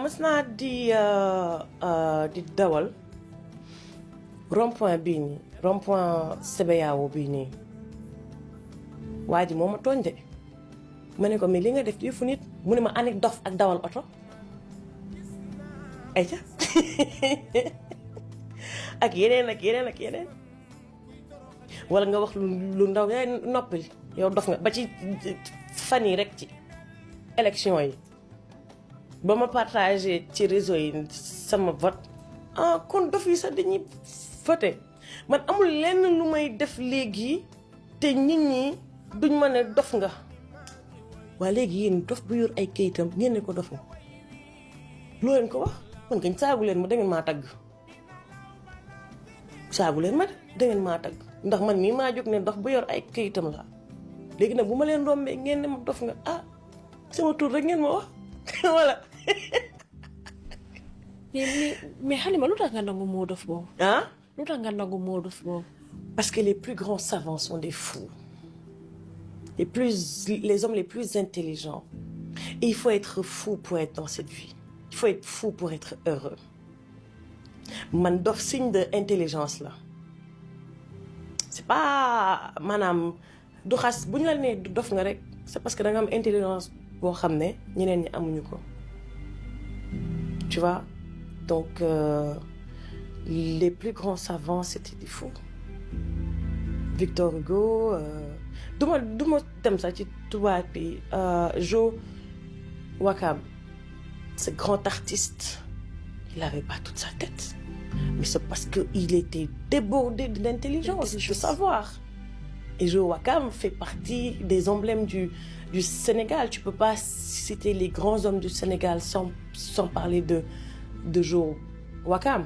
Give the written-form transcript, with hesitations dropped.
mës naa di dawal rond-point bii nii rond-point CBAO bii nii waa ji moo ma tooñ de ma ne ko mais li nga def yëfu nit mu ne ma anik dof ak dawal oto ay ca ak yeneen wala nga wax lu ndaw yaay noppil yow dof nga ba ci fan yi rek ci élection yi ba ma partagé ci réseau yi sama vote kon dof yi sax dañuy voté man amul lenn lu may def léegi te nit ñi duñ ma ne dof nga waa léegi yéen dof bu yor ay kayitam ngeen ne ko dof nga loo leen ko wax man kañ saagu leen ma dangeen maa tagg saagu leen ma dangeen maa tagg ndax man mii maa jóg ne dof bu yor ay kayitam la léegi nag bu ma leen rombee ngeen ne ma dof nga sama tur rek ngeen ma wax voilà. mais Halima lu tax nga nangu moo dof boobu. lu tax nga nangu moo dof boobu. parce que les plus grands savants sont des fous les hommes les plus intelligents et il faut être fou pour être dans cette vie il faut être fou pour être heureux man dof signe de intelligence la c'est pas maanaam du xas bu ñu la nee dof nga rek c'est parce que da nga am intelligence boo xam ne ñeneen ñi amuñu ko tu vois donc les plus grands savants c'était des fous Victor Hugo du ma dem sax ci tubaab bi Jo Wakam ce grand artiste il avait pas toute sa tête mais c'est parce que il était débordé d'intelligence de savoir et Jo Wakam fait partie des emblèmes du Sénégal tu peux pas citer les grands hommes du Sénégal sans parler de Jo Wakam